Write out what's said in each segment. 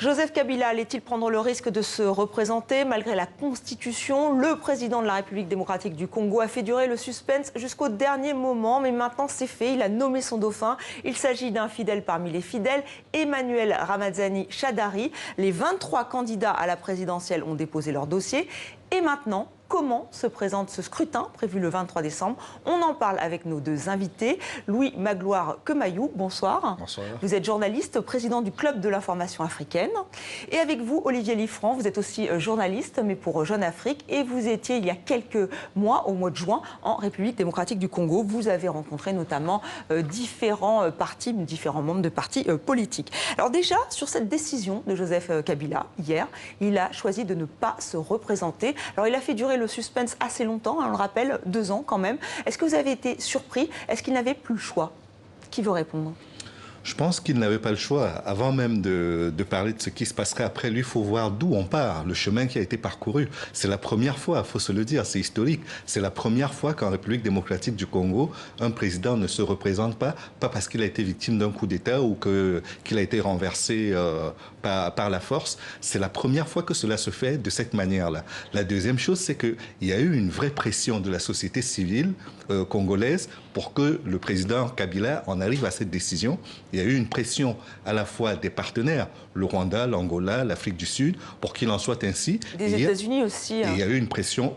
Joseph Kabila allait-il prendre le risque de se représenter malgré la Constitution? Le président de la République démocratique du Congo a fait durer le suspense jusqu'au dernier moment, mais maintenant c'est fait, il a nommé son dauphin. Il s'agit d'un fidèle parmi les fidèles, Emmanuel Ramazani Shadary. Les 23 candidats à la présidentielle ont déposé leur dossier. Et maintenant, comment se présente ce scrutin prévu le 23 décembre? On en parle avec nos deux invités. Louis Magloire Kemayou, bonsoir. Bonsoir. Vous êtes journaliste, président du Club de l'information africaine. Et avec vous, Olivier Liffrand, vous êtes aussi journaliste, mais pour Jeune Afrique. Et vous étiez, il y a quelques mois, au mois de juin, en République démocratique du Congo. Vous avez rencontré notamment différents membres de partis politiques. Alors déjà, sur cette décision de Joseph Kabila, hier, il a choisi de ne pas se représenter. Alors il a fait durer le suspense assez longtemps, on le rappelle, 2 ans quand même. Est-ce que vous avez été surpris? Est-ce qu'il n'avait plus le choix? Qui veut répondre? Je pense qu'il n'avait pas le choix. Avant même de parler de ce qui se passerait après lui, il faut voir d'où on part, le chemin qui a été parcouru. C'est la première fois, il faut se le dire, c'est historique. C'est la première fois qu'en République démocratique du Congo, un président ne se représente pas parce qu'il a été victime d'un coup d'État ou qu'il a été renversé par la force. C'est la première fois que cela se fait de cette manière-là. La deuxième chose, c'est qu'il y a eu une vraie pression de la société civile congolaise pour que le président Kabila en arrive à cette décision. Il y a eu une pression à la fois des partenaires, le Rwanda, l'Angola, l'Afrique du Sud, pour qu'il en soit ainsi. Des États-Unis aussi. Et il y a eu une pression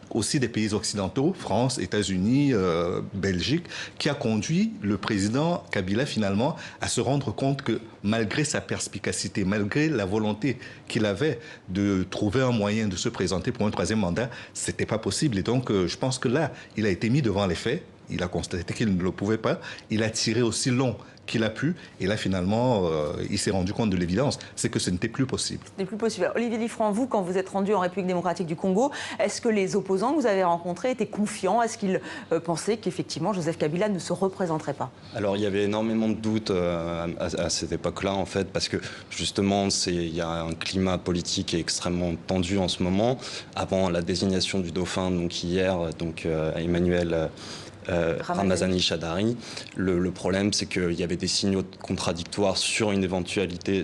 aussi des pays occidentaux, France, États-Unis, Belgique, qui a conduit le président Kabila finalement à se rendre compte que malgré sa perspicacité, malgré la volonté qu'il avait de trouver un moyen de se présenter pour un 3e mandat, c'était pas possible. Et donc je pense que là, il a été mis devant les faits, il a constaté qu'il ne le pouvait pas, il a tiré aussi long qu'il a pu, et là finalement il s'est rendu compte de l'évidence, c'est que ce n'était plus possible. Ce n'est plus possible. Alors, Olivier Liffrand, vous, quand vous êtes rendu en République démocratique du Congo, est-ce que les opposants que vous avez rencontrés étaient confiants? Est-ce qu'ils pensaient qu'effectivement Joseph Kabila ne se représenterait pas? Alors il y avait énormément de doutes à cette époque-là en fait, parce que justement il y a un climat politique qui est extrêmement tendu en ce moment. Avant la désignation du dauphin, donc hier, Emmanuel Ramazani Shadary. Le problème, c'est qu'il y avait des signaux contradictoires sur l'éventualité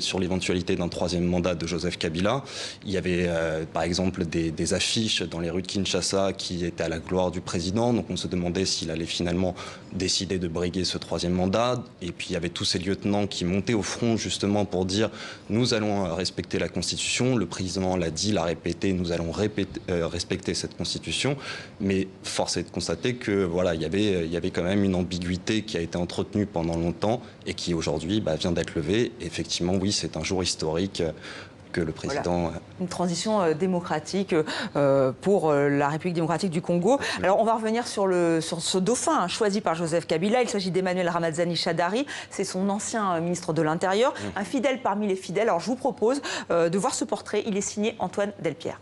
d'un 3e mandat de Joseph Kabila. Il y avait, par exemple, des affiches dans les rues de Kinshasa qui étaient à la gloire du président. Donc on se demandait s'il allait finalement décider de briguer ce 3e mandat. Et puis il y avait tous ces lieutenants qui montaient au front justement pour dire « nous allons respecter la Constitution ». Le président l'a dit, l'a répété, nous allons respecter cette Constitution. Mais force est de constater que voilà, il y avait quand même une ambiguïté qui a été entretenue pendant longtemps et qui aujourd'hui vient d'être levée. Et effectivement, oui, c'est un jour historique que le président... Voilà. Une transition démocratique pour la République démocratique du Congo. Alors, on va revenir sur ce dauphin choisi par Joseph Kabila. Il s'agit d'Emmanuel Ramazani Shadary. C'est son ancien ministre de l'Intérieur, un fidèle parmi les fidèles. Alors, je vous propose de voir ce portrait. Il est signé Antoine Delpierre.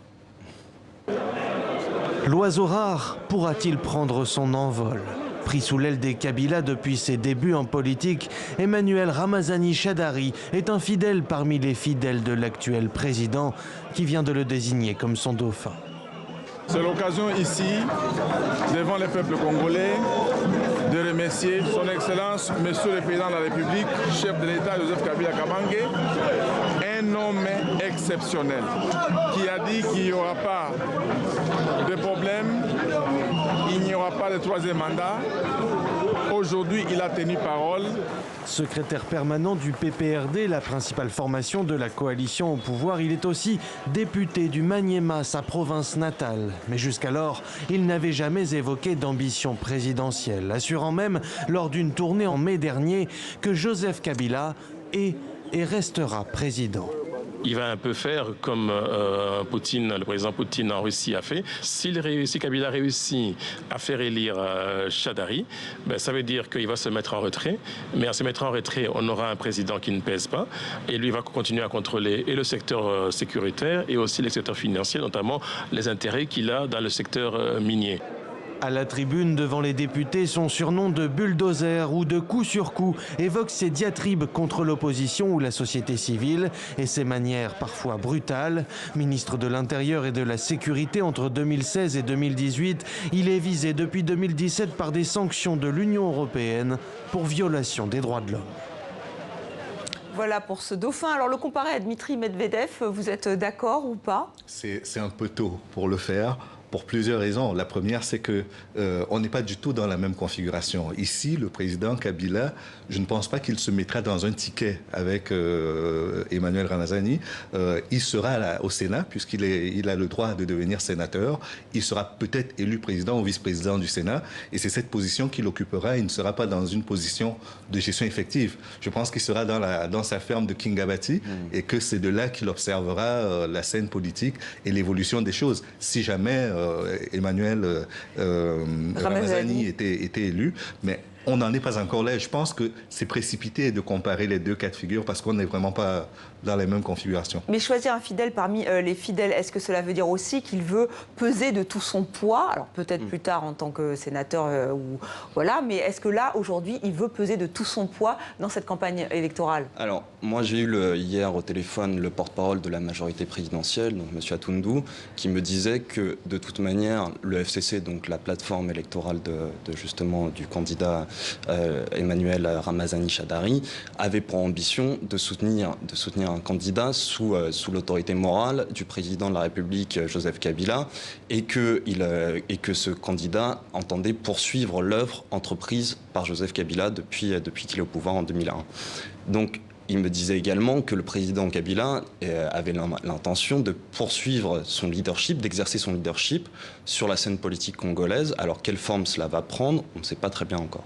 L'oiseau rare pourra-t-il prendre son envol? Pris sous l'aile des Kabila depuis ses débuts en politique, Emmanuel Ramazani Shadary est un fidèle parmi les fidèles de l'actuel président qui vient de le désigner comme son dauphin. C'est l'occasion ici, devant le peuple congolais, de remercier son Excellence, Monsieur le Président de la République, chef de l'État Joseph Kabila Kabange, un homme exceptionnel qui a dit qu'il n'y aura pas de problème, il n'y aura pas de 3e mandat. Aujourd'hui, il a tenu parole. Secrétaire permanent du PPRD, la principale formation de la coalition au pouvoir, il est aussi député du Maniema, sa province natale. Mais jusqu'alors, il n'avait jamais évoqué d'ambition présidentielle, assurant même lors d'une tournée en mai dernier que Joseph Kabila est et restera président. Il va un peu faire comme le président Poutine en Russie a fait. Si Kabila réussit à faire élire Shadary, ça veut dire qu'il va se mettre en retrait. Mais en se mettant en retrait, on aura un président qui ne pèse pas. Et lui va continuer à contrôler et le secteur sécuritaire et aussi les secteurs financiers, notamment les intérêts qu'il a dans le secteur minier. À la tribune devant les députés, son surnom de bulldozer ou de coup sur coup évoque ses diatribes contre l'opposition ou la société civile et ses manières parfois brutales. Ministre de l'Intérieur et de la Sécurité entre 2016 et 2018, il est visé depuis 2017 par des sanctions de l'Union européenne pour violation des droits de l'homme. Voilà pour ce dauphin. Alors le comparer à Dmitri Medvedev, vous êtes d'accord ou pas? C'est un peu tôt pour le faire. Pour plusieurs raisons. La première, c'est que on n'est pas du tout dans la même configuration. Ici, le président Kabila, je ne pense pas qu'il se mettra dans un ticket avec Emmanuel Ramazani. Il sera là, au Sénat, puisqu'il a le droit de devenir sénateur. Il sera peut-être élu président ou vice-président du Sénat. Et c'est cette position qu'il occupera. Il ne sera pas dans une position de gestion effective. Je pense qu'il sera dans sa ferme de Kingabati et que c'est de là qu'il observera la scène politique et l'évolution des choses. Si jamais Emmanuel Ramazani était élu, mais on n'en est pas encore là. Je pense que c'est précipité de comparer les deux cas de figure parce qu'on n'est vraiment pas dans les mêmes configurations. Mais choisir un fidèle parmi les fidèles, est-ce que cela veut dire aussi qu'il veut peser de tout son poids? Alors peut-être plus tard en tant que sénateur, voilà, mais est-ce que là, aujourd'hui, il veut peser de tout son poids dans cette campagne électorale? Alors, moi j'ai eu hier au téléphone le porte-parole de la majorité présidentielle, donc M. Atundou, qui me disait que de toute manière, le FCC, donc la plateforme électorale justement du candidat Emmanuel Ramazani Shadari, avait pour ambition de soutenir un candidat sous l'autorité morale du président de la République, Joseph Kabila, et que ce candidat entendait poursuivre l'œuvre entreprise par Joseph Kabila depuis qu'il est au pouvoir en 2001. Donc, il me disait également que le président Kabila avait l'intention de poursuivre son leadership, d'exercer son leadership sur la scène politique congolaise. Alors, quelle forme cela va prendre, on ne sait pas très bien encore.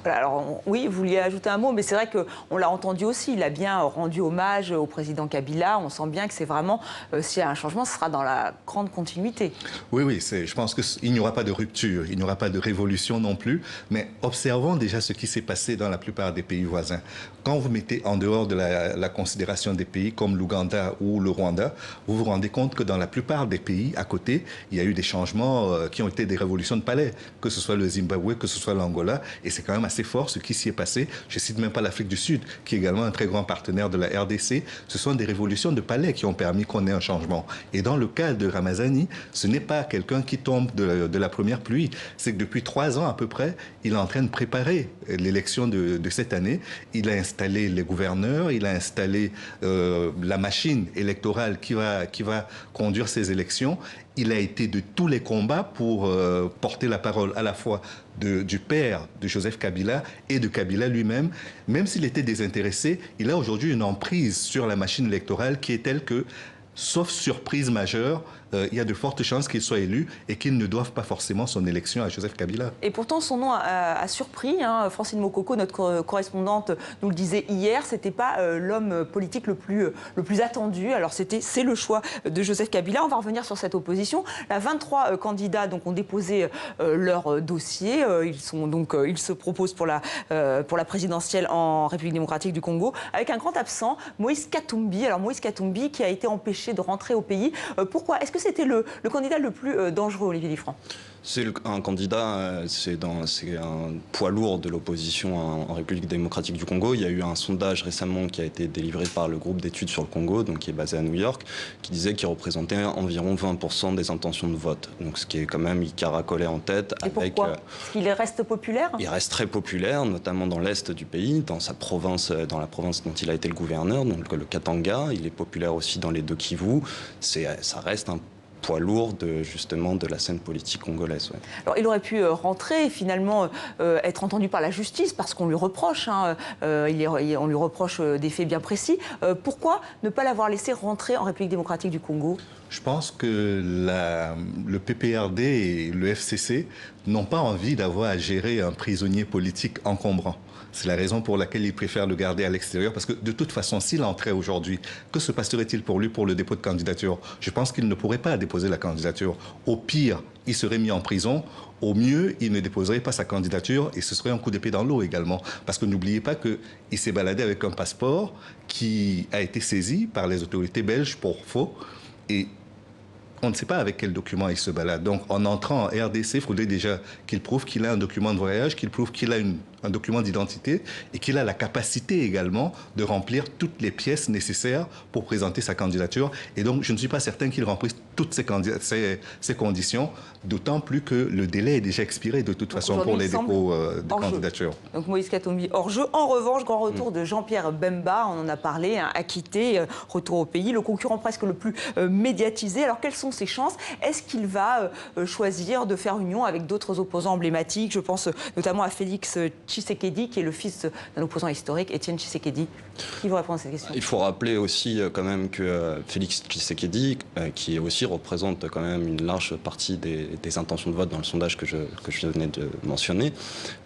Alors oui, vous vouliez ajouter un mot, mais c'est vrai qu'on l'a entendu aussi, il a bien rendu hommage au président Kabila, on sent bien que c'est vraiment, s'il y a un changement, ce sera dans la grande continuité. Oui, je pense qu'il n'y aura pas de rupture, il n'y aura pas de révolution non plus, mais observons déjà ce qui s'est passé dans la plupart des pays voisins. Quand vous mettez en dehors de la considération des pays comme l'Ouganda ou le Rwanda, vous vous rendez compte que dans la plupart des pays à côté, il y a eu des changements qui ont été des révolutions de palais, que ce soit le Zimbabwe, que ce soit l'Angola, et c'est quand même assez fort ce qui s'y est passé. Je ne cite même pas l'Afrique du Sud, qui est également un très grand partenaire de la RDC. Ce sont des révolutions de palais qui ont permis qu'on ait un changement. Et dans le cas de Ramazani, ce n'est pas quelqu'un qui tombe de la première pluie. C'est que depuis 3 ans à peu près, il est en train de préparer l'élection de cette année. Il a installé les gouverneurs, il a installé la machine électorale qui va conduire ces élections. Il a été de tous les combats pour porter la parole à la fois du père de Joseph Kabila et de Kabila lui-même. Même s'il était désintéressé, il a aujourd'hui une emprise sur la machine électorale qui est telle que, sauf surprise majeure, il y a de fortes chances qu'il soit élu et qu'il ne doive pas forcément son élection à Joseph Kabila. Et pourtant, son nom a surpris. Francine Mokoko, notre correspondante, nous le disait hier, c'était pas l'homme politique le plus attendu. Alors c'est le choix de Joseph Kabila. On va revenir sur cette opposition. Là, 23 candidats donc, ont déposé leur dossier. Ils se proposent pour la présidentielle en République démocratique du Congo, avec un grand absent, Moïse Katumbi. Alors Moïse Katumbi qui a été empêché de rentrer au pays. Pourquoi? Est-ce que c'était le candidat le plus dangereux, Olivier Liffrand? C'est un candidat, c'est un poids lourd de l'opposition en République démocratique du Congo. Il y a eu un sondage récemment qui a été délivré par le groupe d'études sur le Congo, donc qui est basé à New York, qui disait qu'il représentait environ 20% des intentions de vote. Donc ce qui est quand même, il caracolait en tête. Et pourquoi? Est-ce qu'il reste populaire? Il reste très populaire, notamment dans l'est du pays, dans sa province, dans la province dont il a été le gouverneur, donc le Katanga. Il est populaire aussi dans les deux Kivu. Ça reste un poids lourd de la scène politique congolaise. Ouais. Alors, il aurait pu rentrer et finalement être entendu par la justice parce qu'on lui reproche, on lui reproche des faits bien précis. Pourquoi ne pas l'avoir laissé rentrer en République démocratique du Congo? Je pense que le PPRD et le FCC n'ont pas envie d'avoir à gérer un prisonnier politique encombrant. C'est la raison pour laquelle ils préfèrent le garder à l'extérieur, parce que de toute façon, s'il entrait aujourd'hui, que se passerait-il pour lui pour le dépôt de candidature? Je pense qu'il ne pourrait pas déposer la candidature. Au pire, il serait mis en prison. Au mieux, il ne déposerait pas sa candidature et ce serait un coup d'épée dans l'eau également. Parce que n'oubliez pas qu'il s'est baladé avec un passeport qui a été saisi par les autorités belges pour faux. Et on ne sait pas avec quel document il se balade. Donc, en entrant en RDC, il faudrait déjà qu'il prouve qu'il a un document de voyage, qu'il prouve qu'il a une un document d'identité et qu'il a la capacité également de remplir toutes les pièces nécessaires pour présenter sa candidature. Et donc, je ne suis pas certain qu'il remplisse toutes ces conditions, d'autant plus que le délai est déjà expiré de toute façon pour les dépôts de candidature. Donc Moïse Katumbi hors jeu. En revanche, grand retour de Jean-Pierre Bemba, on en a parlé, hein, acquitté, retour au pays, le concurrent presque le plus médiatisé. Alors quelles sont ses chances? Est-ce qu'il va choisir de faire union avec d'autres opposants emblématiques? Je pense notamment à Félix Tshisekedi, qui est le fils d'un opposant historique, Étienne Tshisekedi. Qui va répondre à cette question? Il faut rappeler aussi quand même que Félix Tshisekedi, qui aussi représente quand même une large partie des intentions de vote dans le sondage que je venais de mentionner,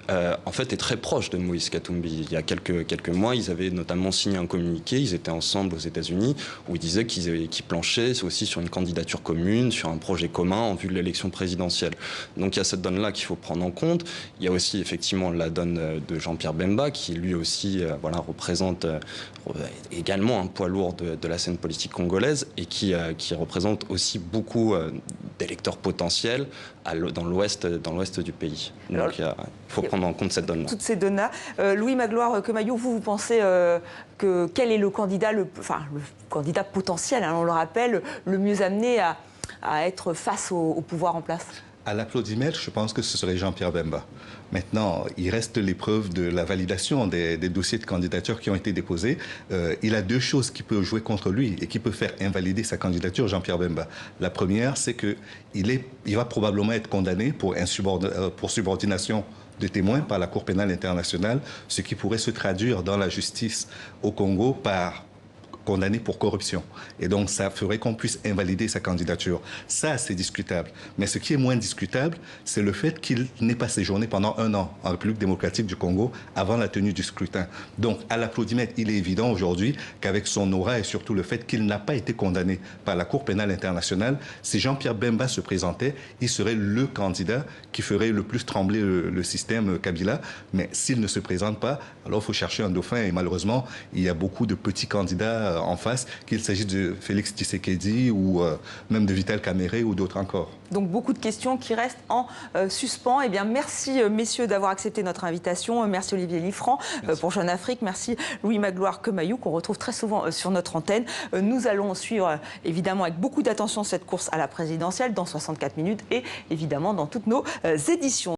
en fait est très proche de Moïse Katumbi. Il y a quelques mois, ils avaient notamment signé un communiqué, ils étaient ensemble aux États-Unis, où ils disaient qu'ils planchaient aussi sur une candidature commune, sur un projet commun en vue de l'élection présidentielle. Donc il y a cette donne-là qu'il faut prendre en compte. Il y a aussi effectivement la donne de Jean-Pierre Bemba, qui lui aussi représente également un poids lourd de la scène politique congolaise et qui représente aussi beaucoup d'électeurs potentiels dans l'ouest du pays. Donc il faut prendre en compte cette donne-là. Toutes ces données-là. Louis Magloire Kemayou, vous pensez quel est le candidat, le candidat potentiel, hein, on le rappelle, le mieux amené à être face au pouvoir en place? À l'applaudimètre, je pense que ce serait Jean-Pierre Bemba. Maintenant, il reste l'épreuve de la validation des dossiers de candidature qui ont été déposés. Il a deux choses qui peuvent jouer contre lui et qui peuvent faire invalider sa candidature, Jean-Pierre Bemba. La première, c'est qu'il va probablement être condamné pour subordination de témoins par la Cour pénale internationale, ce qui pourrait se traduire dans la justice au Congo par condamné pour corruption. Et donc, ça ferait qu'on puisse invalider sa candidature. Ça, c'est discutable. Mais ce qui est moins discutable, c'est le fait qu'il n'ait pas séjourné pendant 1 an en République démocratique du Congo avant la tenue du scrutin. Donc, à l'applaudimètre, il est évident aujourd'hui qu'avec son aura et surtout le fait qu'il n'a pas été condamné par la Cour pénale internationale, si Jean-Pierre Bemba se présentait, il serait le candidat qui ferait le plus trembler le système Kabila. Mais s'il ne se présente pas, alors il faut chercher un dauphin. Et malheureusement, il y a beaucoup de petits candidats en face, qu'il s'agisse de Félix Tshisekedi ou même de Vital Kamerhe ou d'autres encore. Donc beaucoup de questions qui restent en suspens. Eh bien, merci messieurs d'avoir accepté notre invitation. Merci Olivier Liffrand pour Jeune Afrique. Merci Louis Magloire Kemayou qu'on retrouve très souvent sur notre antenne. Nous allons suivre évidemment avec beaucoup d'attention cette course à la présidentielle dans 64 minutes et évidemment dans toutes nos éditions.